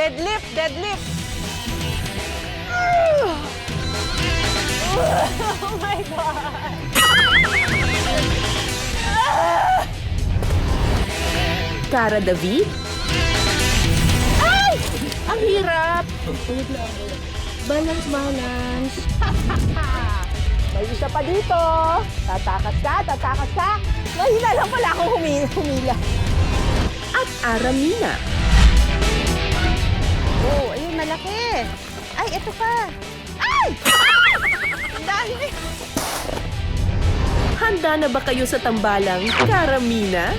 Deadlift, deadlift. Oh my God! Cara David? Ay! Ang hirap! Balance, balance. May isa pa dito. Tatakas ka, tatakas ka. Mahina lang pala akong humila. At Aramina. Oh, ayun, malaki. Ay, ito pa. Ay! Ang dami. Handa na ba kayo sa tambalang Karamina?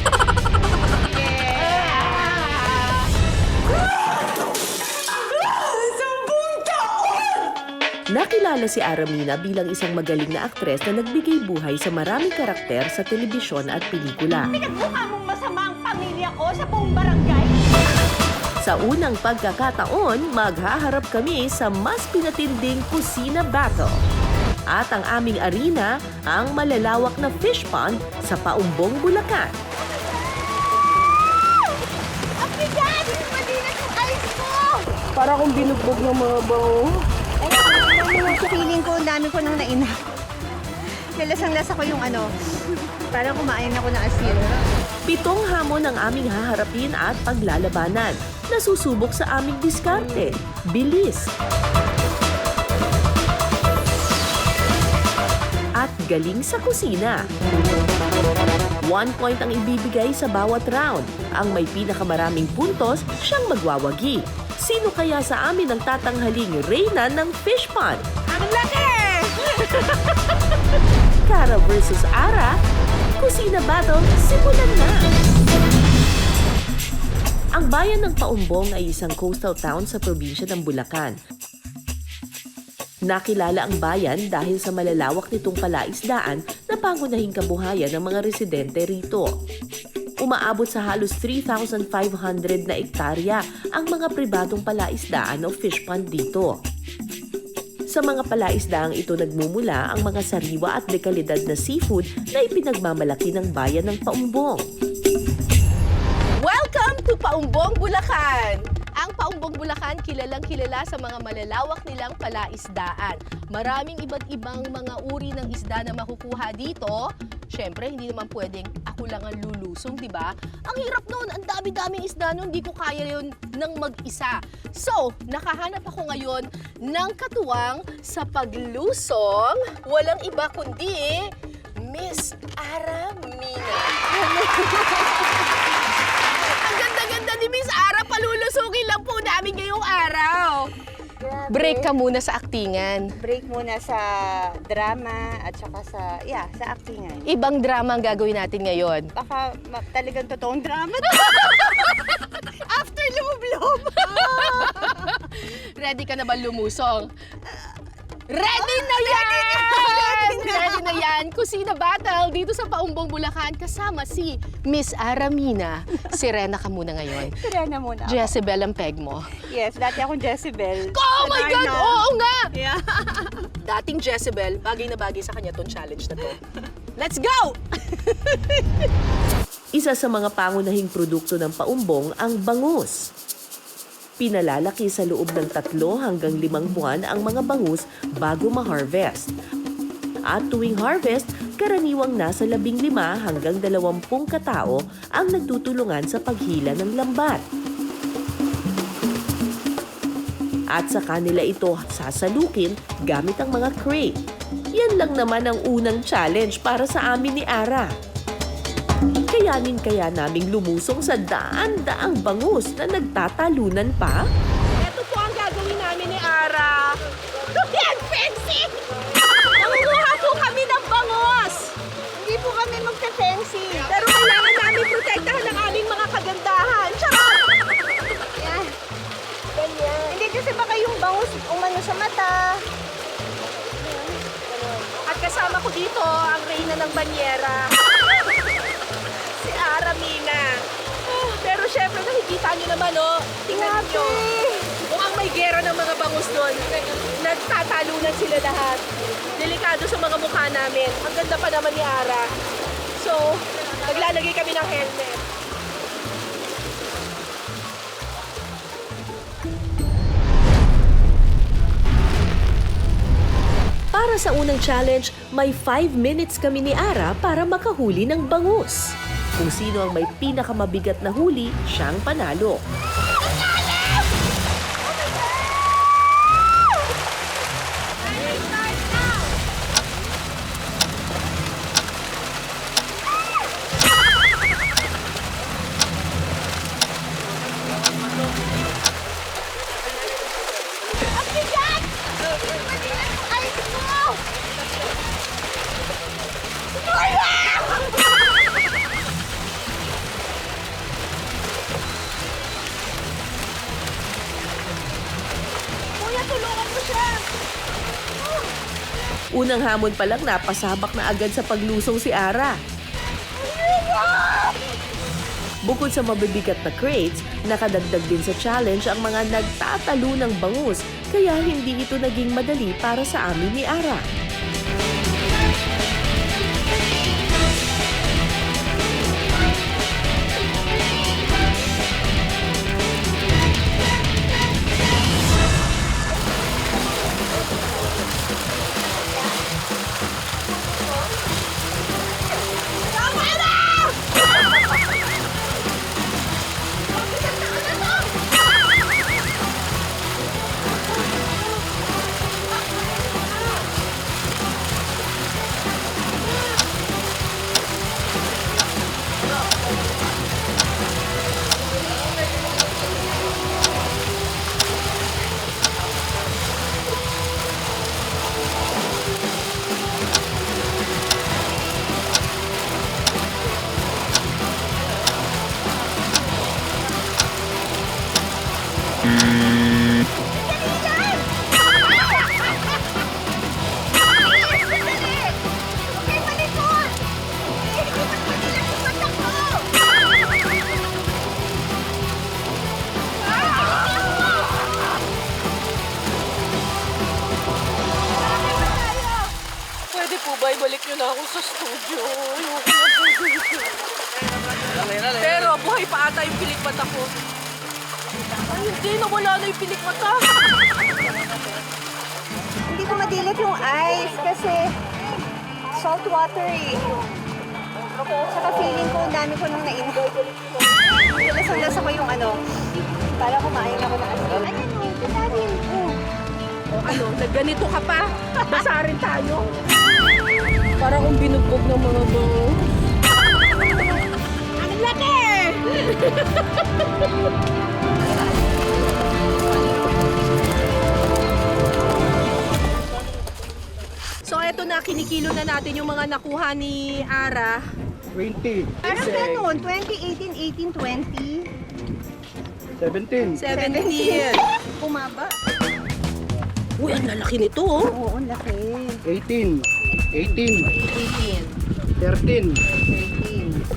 Nakilala si Aramina bilang isang magaling na aktres na nagbigay buhay sa maraming karakter sa telebisyon at pelikula. Pinagmukha mong masama ang pamilya ko sa buong barangay. Sa unang pagkakataon, maghaharap kami sa mas pinatinding kusina battle. At ang aming arena, ang malalawak na fish pond sa Paumbong, Bulacan. Ang bigat! Malinis ang ice ko! Para kung binugbog ng mga bango. Feeling ko, ang dami ko nang nainak. Nalasang-lasa ko yung ano, parang kumain ako ng asin. 7 hamon ang aming haharapin at paglalabanan. Nasusubok sa aming diskarte, bilis, at galing sa kusina. 1 point ang ibibigay sa bawat round. Ang may pinakamaraming puntos, siyang magwawagi. Sino kaya sa amin ang tatanghaling reyna ng fish pond? Ang laki! Cara versus Ara, kusina battle, simulan na! Ang bayan ng Paumbong ay isang coastal town sa probinsya ng Bulacan. Nakilala ang bayan dahil sa malalawak nitong palaisdaan na pangunahing kabuhayan ng mga residente rito. Umaabot sa halos 3,500 na ektarya ang mga pribadong palaisdaan o fish pond dito. Sa mga palaisdaang ito nagmumula ang mga sariwa at dekalidad na seafood na ipinagmamalaki ng bayan ng Paumbong. Welcome to Paumbong, Bulacan! Ang Paumbong, Bulacan kilalang-kilala sa mga malalawak nilang palaisdaan. Maraming iba't ibang mga uri ng isda na makukuha dito. Siyempre, hindi naman pwedeng ako lang ang lulusong, di ba? Ang hirap nun, ang dami-daming isda nun, hindi ko kaya yun ng mag-isa. So, nakahanap ako ngayon ng katuwang sa paglusong. Walang iba kundi Miss Aramina. Ang ganda-ganda ni Miss Ara, palulusukin lang po namin ngayong araw. Break ka muna sa aktingan. Break muna sa drama at saka sa actingan. Ibang drama ang gagawin natin ngayon. Baka talagang totoong drama. After lumublob. Ready ka na ba lumusong? Ready na yan! Ready na yan! Kusina Battle dito sa Paumbong, Bulacan kasama si Miss Aramina. Sirena ka muna ngayon. Sirena muna ako. Jezebel ang peg mo. Yes, dati akong Jezebel. Oh my God! Oo nga! Yeah. Dating Jezebel, bagay na bagay sa kanya tong challenge na to. Let's go! Isa sa mga pangunahing produkto ng Paumbong ang bangus. Pinalalaki sa loob ng 3 hanggang 5 buwan ang mga bangus bago ma-harvest. At tuwing harvest, karaniwang nasa 15 hanggang 20 katao ang nagtutulungan sa paghila ng lambat. At sa kanila ito sasalukin gamit ang mga crate. Yan lang naman ang unang challenge para sa amin ni Ara. Kayanin kaya naming lumusong sa daan-daang bangus na nagtatalunan pa? Ito po ang gagawin namin ni Ara. Look yan, fencing! Nangunguha po kami ng bangos! Hindi po kami magka-fencing. Pero kailangan namin protektahan ang aming mga kagandahan. Charot! Yan. Ganyan. Hindi kasi baka yung bangus umano sa mata. At kasama ko dito ang reyna ng banyera. Si Aramina. Pero syempre nakikita nyo naman, oh. Tingnan nyo. Mukhang may gera ng mga bangus doon. Nagtatalunan sila lahat. Delikado sa mga mukha namin. Ang ganda pa naman ni Ara. So, naglalagay kami ng helmet. Para sa unang challenge, may 5 minutes kami ni Ara para makahuli ng bangus. Kung sino ang may pinakamabigat na huli, siyang panalo. Unang hamon pa lang napasabak na agad sa paglusong si Ara. Bukod sa mabibigat na crates, nakadagdag din sa challenge ang mga nagtatalo ng bangus, kaya hindi ito naging madali para sa amin ni Ara. Pwede po ba ibalik nyo na ako sa studio? Ayoko na po dito. Pero buhay pa ata yung pilikmata ko. Ay, hindi. Nawala na yung pilikmata. Hindi ko madilit yung ice kasi salt water eh. Saka feeling ko, ang dami ko nang nainom. Lasang-lasa ko yung ano, para kumain ako ng asin. Ayan o, kinanin ko. Ano, nagganito ka pa? Basa rin tayo. Para kung binugbog ng mga bango. Ang laki! So eto na, kinikilo na natin yung mga nakuha ni Ara. 20, Parang ganun, 2018, 18, 20. 17, 17. Bumaba. Uy, ang lalaki nito oh. Oo, ang laki. 18, 18, 13,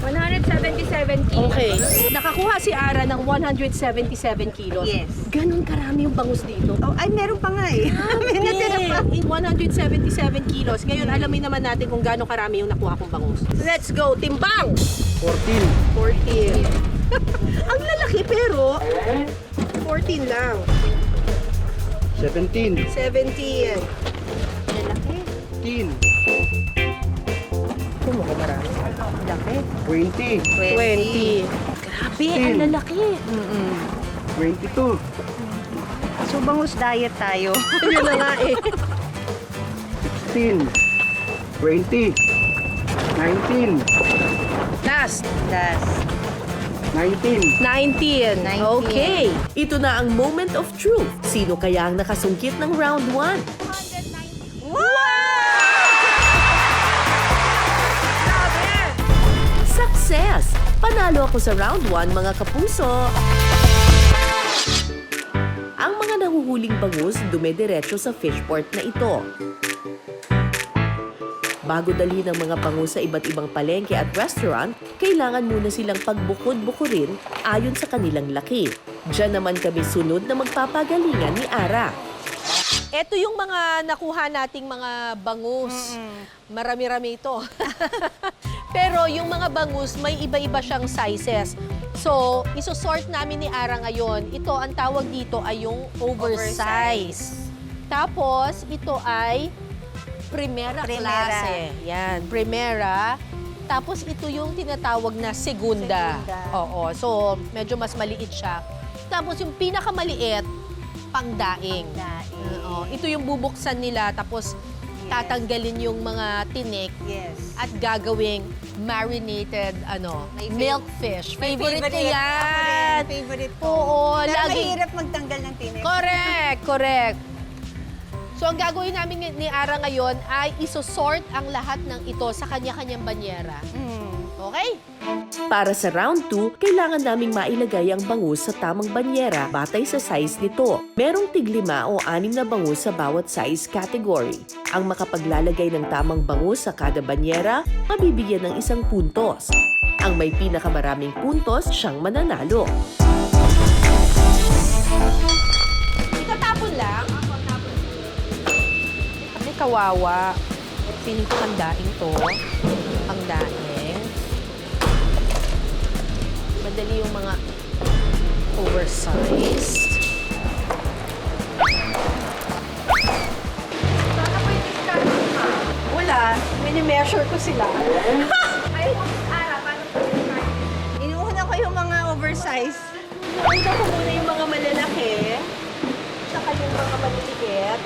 177 kilos. Okay. Nakakuha si Ara ng 177 kilos. Yes. Ganon karami yung bangus dito. Oh, ay, meron pa nga eh. May natira pa. 177 kilos. Ngayon, alamin naman natin kung gaano karami yung nakuha kong bangus. Let's go, timbang! 14, 14. Ang lalaki pero 14 lang. 17, 17. Laki. 18, Laki. 20, 20. Grabe, ang lalaki. 22, So, bangus diet tayo. Yun na nga eh. 16, 20, 19, Last, Last. 19, 19. 19. Okay. Ito na ang moment of truth. Sino kaya ang nakasungkit ng round 1? Success! Panalo ako sa round 1, mga kapuso. Ang mga nahuhuling bangus dumediretso sa fishport na ito. Bago dalhin ang mga bangus sa iba't ibang palengke at restaurant, kailangan muna silang pagbukod-bukurin ayon sa kanilang laki. Diyan naman kami sunod na magpapagalingan ni Ara. Ito yung mga nakuha nating mga bangus. Marami-rami ito. Pero yung mga bangus, may iba-iba siyang sizes. So, isosort namin ni Ara ngayon. Ito, ang tawag dito ay yung oversize. Tapos, ito ay primera Primera. klase. Yan, primera. Tapos ito yung tinatawag na segunda. Segunda. Oo, so medyo mas maliit siya. Tapos yung pinakamaliit, pangdaing. Daing. Oo, ito yung bubuksan nila tapos tatanggalin yung mga tinik Yes. at gagawing marinated May milk fish. Favorite ko Ako rin, yan. favorite ko. Oo, Pero lagi. mahirap magtanggal ng tinik. Correct. So ang gagawin namin ni Ara ngayon ay isosort ang lahat ng ito sa kanya-kanyang banyera. Okay? Para sa round 2, kailangan naming mailagay ang bangus sa tamang banyera batay sa size nito. Merong tig 5 o 6 na bangus sa bawat size category. Ang makapaglalagay ng tamang bangus sa kada banyera, mabibigyan ng 1 puntos. Ang may pinakamaraming puntos, siyang mananalo. Itatapon lang. Ay, kawawa. Feeling ko pandaing to. Pangdaing. Madali yung mga oversized. Wala. Mini-measure ko sila. Inuuna ko yung mga oversize. Inuuna ko muna yung mga malalaki. Saka yung mga maliliit.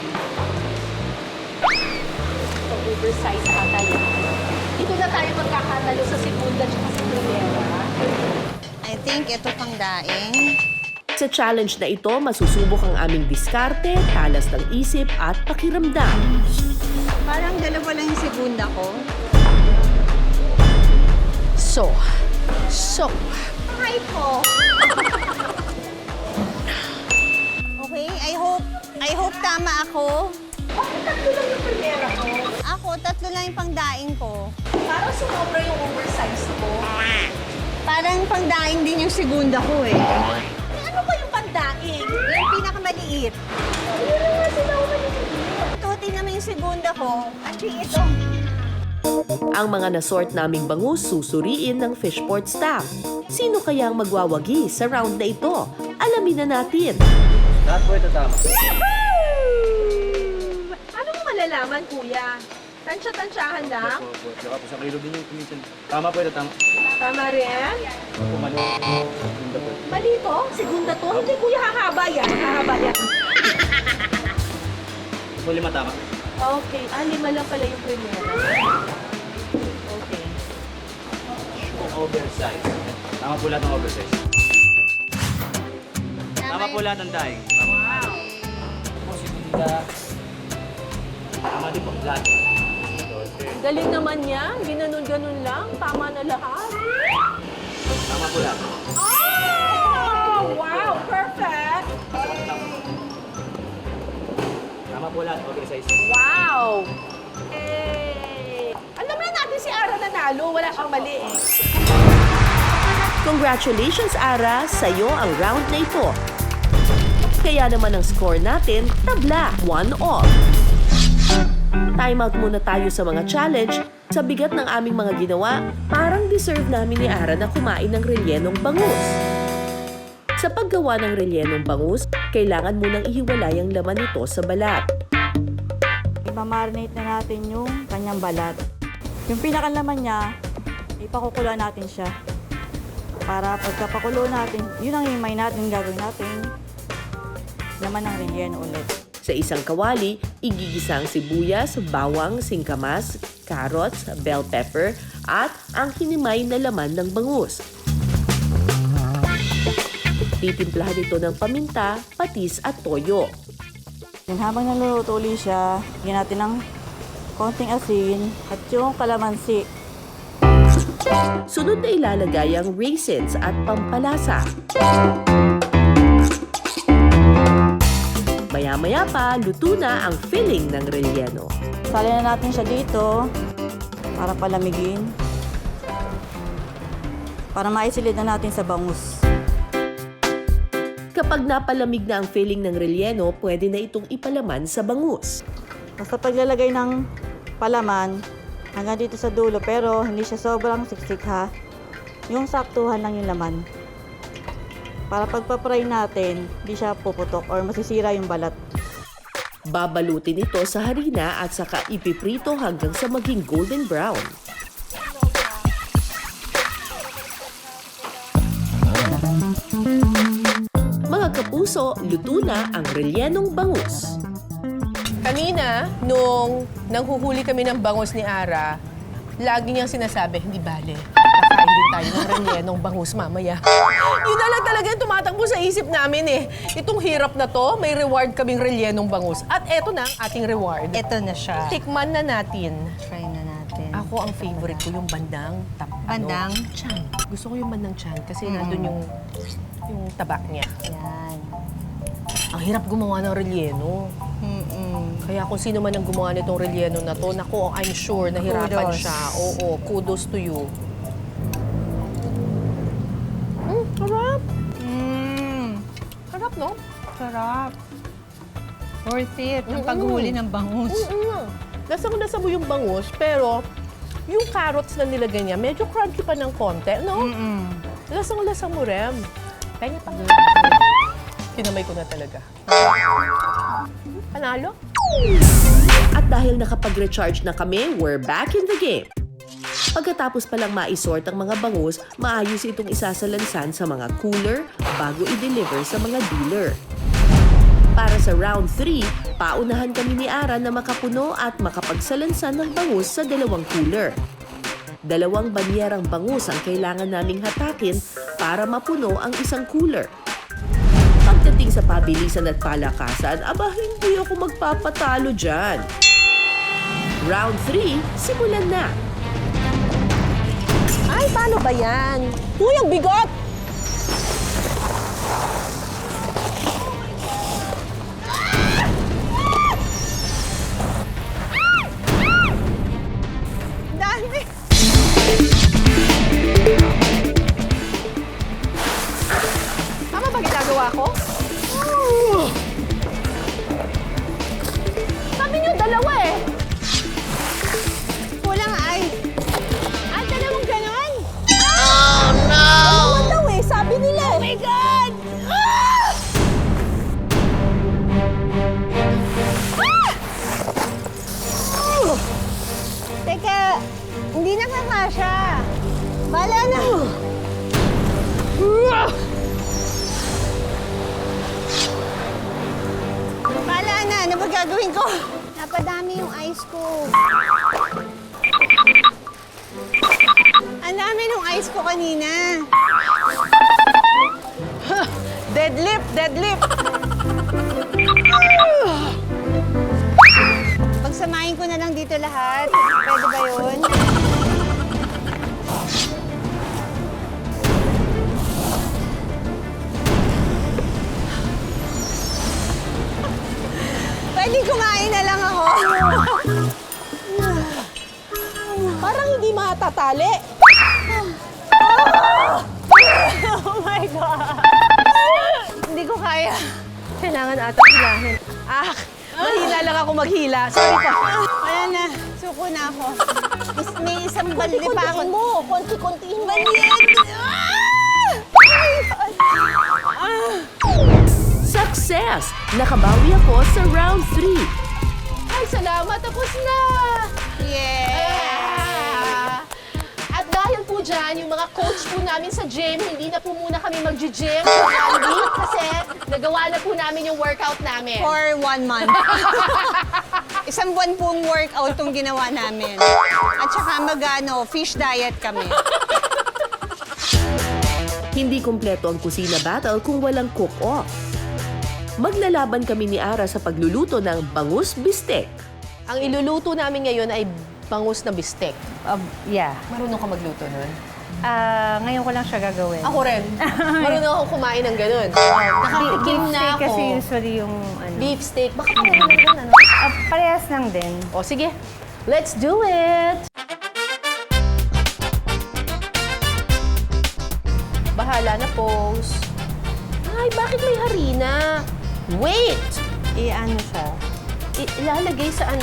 So, oversized ata yan. Dito na tayo magkakatalo sa segunda at sa primera. I think ito pang daing. Sa challenge na ito, masusubok ang aming diskarte, talas ng isip at pakiramdam. Parang dalawa lang yung segunda ko. So. Hi po. Okay, I hope tama ako. Tatlo lang yung primera ko. Ako, 3 lang yung pangdaing ko. Parang sumobra yung oversized ko. Parang pangdaing din yung segunda ko eh. Ano ba yung pandaing? Yung pinakamaliit. Ito, tingnan mo yung segunda ko. At ito. Ang mga nasort naming bangus susuriin ng Fishport staff. Sino kaya ang magwawagi sa round na ito? Alamin na natin. Lahat po ito tama. Ano mo malalaman, kuya? Tansya-tansyahan lang? Opo. Saka po sa kilo din yung kumisan. Tama po ito tama. Tama rin? Opo, mali. Ganda po. Mali to? Segunda to? Hindi, kuya, hahaba yan. Hahaba yan. Ito 5 tama. Okay. 5 lang pala yung primera. Okay. Oversize. Tama po lahat ng oversize. Tama po lahat ng daing. Wow. Po si Bunda. Tama din po lahat. Galing naman yan. Ginanon-ganon lang. Tama na lahat. Tama po lahat. Oh! Wow! Perfect! Tama po lahat. Oversize. Wow! Eh! Alam na natin si Ara nanalo. Wala siyang mali eh. Congratulations, Ara! Sa'yo ang round na ito. Kaya naman ang score natin, tabla, 1-all. Time out muna tayo sa mga challenge. Sa bigat ng aming mga ginawa, parang deserve namin ni Ara na kumain ng relyenong bangus. Sa paggawa ng relyenong bangus, kailangan munang ihiwalay ang laman nito sa balat. Imamarinate na natin yung kanyang balat. Yung pinakalaman niya, ipakukuluan natin siya. Para pagkapakulo natin, yun ang himay natin, gagawin natin. Laman ng relleno ulit. Sa isang kawali, igigisa ang sibuyas, bawang, singkamas, carrots, bell pepper, at ang hinimay na laman ng bangus. Titimplahan ito ng paminta, patis at toyo. Then habang naluluto ulit siya, lagyan natin ng konting asin at yung kalamansi. Sunod na ilalagay ang raisins at pampalasa. Maya-maya pa, luto na ang filling ng relleno. Salin na natin siya dito para palamigin. Para maisilid na natin sa bangus. Kapag napalamig na ang filling ng relleno, pwede na itong ipalaman sa bangus. Basta paglalagay ng palaman, hanggang dito sa dulo, pero hindi siya sobrang siksik ha. Yung saktuhan lang yung laman. Para pagpa-fry natin, hindi siya puputok or masisira yung balat. Babalutin ito sa harina at saka ipiprito hanggang sa maging golden brown. Mga kapuso, luto na ang rellenong bangus. Kanina, nung nanghuhuli kami ng bangus ni Ara, lagi niyang sinasabi, hindi bale, kakain din tayo ng rellenong bangus mamaya. Yun na lang talaga yung tumatakbo sa isip namin eh. Itong hirap na to, may reward kaming rellenong bangus. At eto na ang ating reward. Ito na siya. Tikman na natin. Try na natin. Ako, ang favorite ko yung bandang Bandang? chan. Gusto ko yung bandang chan kasi nandun yung tabak niya. Yan. Ang hirap gumawa ng relleno. Kaya kung sino man ang gumawa nitong relleno na to, nako, I'm sure nahirapan Kudos. siya. Oo, kudos to you. Sarap. Sarap, no? Sarap. Worth it. Ang paghuli ng bangus. Lasang-lasa mo yung bangus, pero yung carrots na nilagay niya, medyo crunchy pa ng konti, no? Lasang-lasa mo rin. Kaya pa nga. Kinamay ko na talaga. Panalo? At dahil nakapag-recharge na kami, we're back in the game. Pagkatapos palang maisort ang mga bangus, maayos itong isasalansan sa mga cooler bago i-deliver sa mga dealer. Para sa round 3, paunahan kami ni Ara na makapuno at makapagsalansan ng bangus sa 2 cooler. 2 banyerang bangus ang kailangan naming hatakin para mapuno ang isang cooler. Pagdating sa pabilisan at palakasan, aba hindi ako magpapatalo dyan. Round 3, simulan na! Ay, paano ba yan? Uy, ang bigot! Dami. Tama ba ginagawa ko? Sabi niyo, 2 eh. Kulang ay. Ang dalawang ganon? Oh, no! 2 daw eh, sabi nila eh. Oh my God! Teka, hindi na kakasya. Bala na. Bala na. Ano ba gagawin ko? Napadami yung ice ko. Ang dami nung ice ko kanina. Deadlift, deadlift! Pagsamahin ko na lang dito lahat. Pwede ba yun? Pwede kumain na lang ako. Parang hindi matatali. Oh my God! Hindi ko kaya. Kailangan ata hilahin. Mahila lang ako maghila. Sorry pa. Ayan na, suko na ako. May isang balde pa ako. Konti-kontihin mo. Konti-kontihin mo. Success! Nakabawi ako sa round 3. Ay, salamat. Tapos na. Yeah! At dahil po dyan, yung mga coach po namin sa gym, hindi na po muna kami mag-gym kasi nagawa na po namin yung workout namin. For 1 month. Isang buwan pong workout tong ginawa namin. At saka fish diet kami. Hindi kumpleto ang kusina battle kung walang cook-off. Maglalaban kami ni Ara sa pagluluto ng bangus bistek. Ang iluluto namin ngayon ay bangus na bistek. Yeah. Marunong ka magluto nun? Ngayon ko lang siya gagawin. Ako rin. Marunong ako kumain ng ganun. Nakatikim na ako. Kasi usually yung Beef steak. Baka pareho lang din, ano? parehas lang din. O, sige. Let's do it! Bahala na, pose. Ay, bakit may harina? Wait! I-ano siya? Ilalagay sa ano?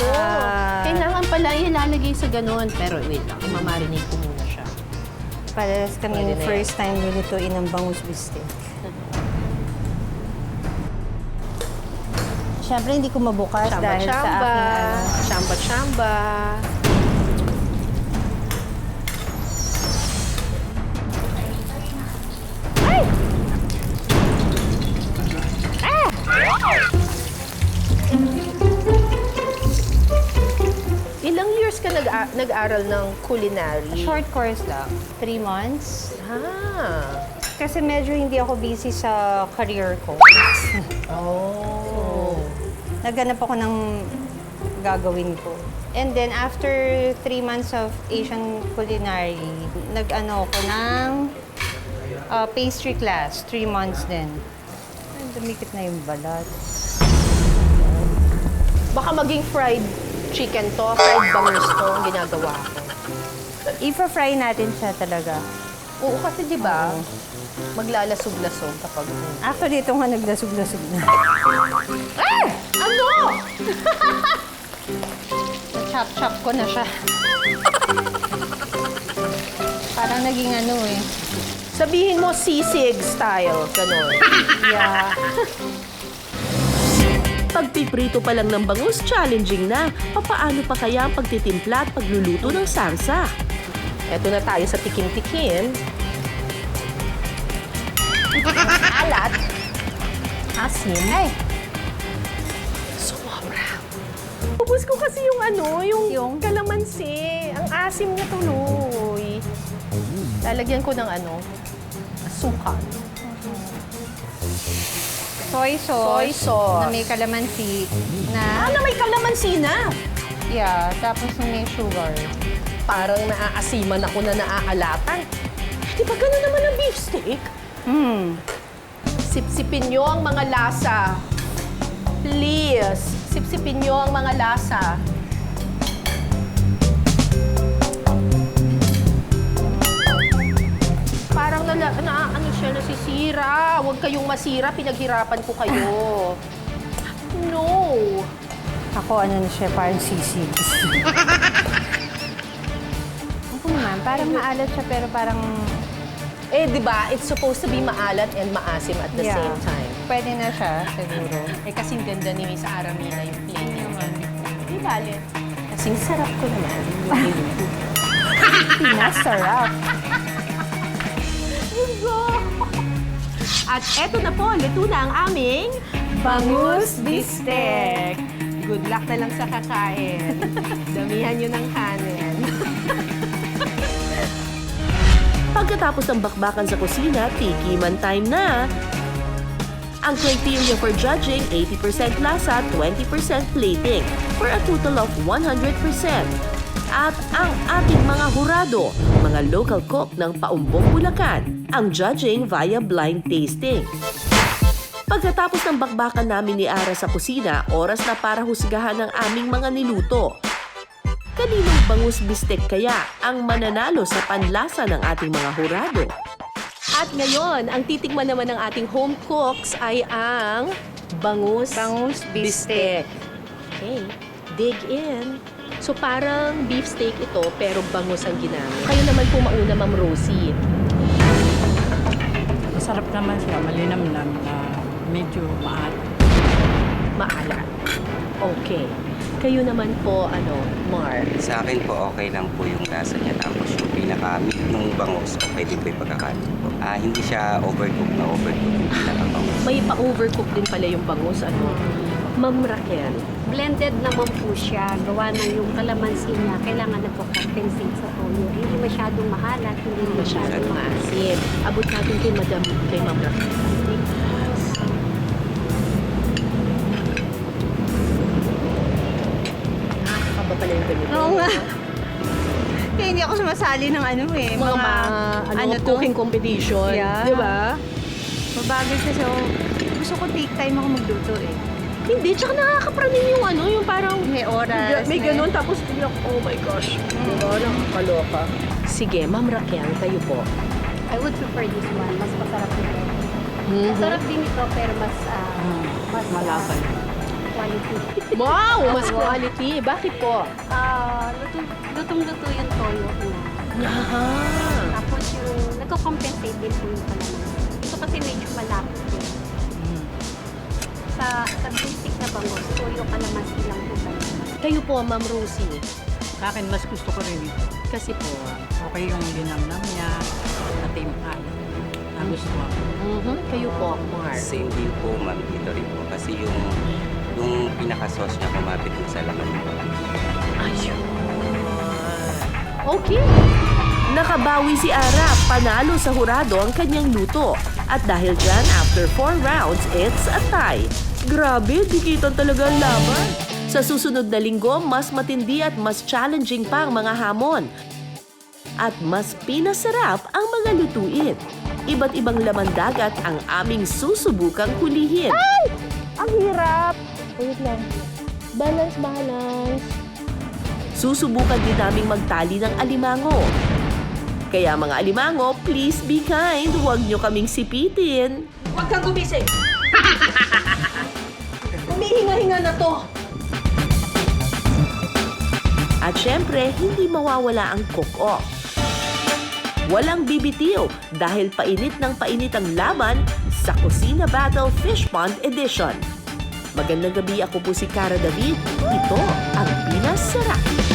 Kailangan pala ilalagay sa ganun. Pero wait lang, mamarinate ko muna siya. Parehas kami Pwede yung na yan. first time nilutuin ng bangus bistek. Siyempre, hindi ko mabukas dahil sa Chamba-chamba. aking ano. Chamba-chamba. Ilang years ka nag-aral ng culinary? Short course lang. 3 months. Ah. Kasi medyo hindi ako busy sa career ko. Oh. Naghanap ako ng gagawin ko. And then after 3 months of Asian culinary, nag-ano ako ng pastry class. 3 months din. Ay, dumikit na yung balat. Baka maging fried chicken to, fried bangus to ang ginagawa ko. I-fry natin siya talaga. Oo, kasi di ba, maglalasog-lasog kapag... Actually, ito nga naglasog-lasog na. Ano? Chop-chop ko na siya. Parang naging ano eh. Sabihin mo sisig style, gano'n. Yeah. Pagpiprito pa lang ng bangus, challenging na. Papaano pa kaya ang pagtitimpla at pagluluto ng sarsa? Eto na tayo sa tikim-tikim. Alat. Asin. Ay, Sobra. Ubus ko kasi yung ano, yung kalamansi. Ang asim niya tuloy. Lalagyan ko ng ano, asukal. soy sauce. Soy sauce. Na may kalamansi. Na, Ano, may kalamansi na? yeah, tapos na may sugar. Parang naaasiman ako na naaalatan. Di ba gano'n naman ang beefsteak? Sipsipin nyo ang mga lasa. Please, sipsipin nyo ang mga lasa. Parang ano siya, nasisira. Huwag kayong masira, pinaghirapan ko kayo. No. Ako, ano na siya, parang sisig. Ako naman, parang maalat siya, pero parang, Eh, di ba, it's supposed to be maalat and maasim at the yeah, same time. pwede na siya, siguro. Eh, kasing ganda ni Miss Aramina yung play niya. Di bale. Kasing sarap ko naman. Pinasarap. At eto na po, luto na ang aming bangus bistek. Good luck na lang sa kakain. Damihan nyo ng kanin. Pagkatapos ng bakbakan sa kusina, tikiman time na! Ang criteria for judging, 80% lasa, 20% plating, for a total of 100%. At ang ating mga hurado, mga local cook ng Paumbong, Bulacan, ang judging via blind tasting. Pagkatapos ng bakbakan namin ni Ara sa kusina, oras na para husgahan ang aming mga niluto. Kaninong bangus bistek kaya ang mananalo sa panlasa ng ating mga hurado? At ngayon, ang titikman naman ng ating home cooks ay ang bangus bistek. Okay, dig in. So parang beef steak ito, pero bangus ang ginamit. Kayo naman po mauna, Ma'am Rosie. Masarap naman siya, malinamnam na medyo Maalat. Okay. Kayo naman po, Mar. Sa akin po, okay lang po yung lasa niya. Tapos yung pinaka-meat nung bangus, okay din po yung pagkakain po. Hindi siya overcook na overcook yung pinaka-bangus. May pa-overcook din pala yung bangus, Ma'am Raquel. Blended naman po siya. Gawa ng yung kalamansi niya. Kailangan nagko-compensate sa toyo. Hindi masyadong maalat, hindi masyadong Maasim. Abot natin kay Madam, kay Ma'am Raquel. Nakakaba pala yung ganito. Oo nga. Kaya hindi ako sumasali ng Mga cooking competition. Yeah. Di ba? Mabagal kasi ako. Gusto ko take time ako magluto eh. Hindi, tsaka nakakapraning yung yung parang May oras. may ganun, tapos biglang, oh my gosh. Diba? Nakakaloka. Sige, Ma'am Raquel, kayo po. I would prefer this one. Mas masarap nito. Masarap din ito, pero mas malapad. quality. Wow! Mas quality. Bakit po? Lutong-luto yung toyo niya. Tapos yung nagko-compensate din po yung kalamansi. Ito kasi medyo malapit din. Sa basic na bangos. Toyo kalamansi lang po talaga. Kayo po, Ma'am Rosie. Sa akin, mas gusto ko rin ito. Kasi po, Okay yung linamnam niya, pati yung kalat. Nagustuhan ko. kayo po, Mark. Same din po, ma'am. Ito rin po. Kasi yung pinaka-sauce niya kumapit mo sa laman nito. Ayun. Okay. Nakabawi si Ara, panalo sa hurado ang kanyang luto. At dahil dyan, after 4 rounds, it's a tie. Grabe, dikitan talaga ang laban. Sa susunod na linggo, mas matindi at mas challenging pa ang mga hamon. At mas pinasarap ang mga lutuin. Iba't ibang laman dagat ang aming susubukang hulihin. Ang hirap. Wait lang. Balance. Susubukan din naming magtali ng alimango. Kaya mga alimango, please be kind. Huwag nyo kaming sipitin. Huwag kang gumising! Humihinga-hinga na to! At syempre, hindi mawawala ang cook-off. Walang bibitiw dahil painit ng painit ang laban sa Kusina Battle Fish Pond Edition. Magandang gabi, ako po si Cara David. Ito ang Pinas Sarap.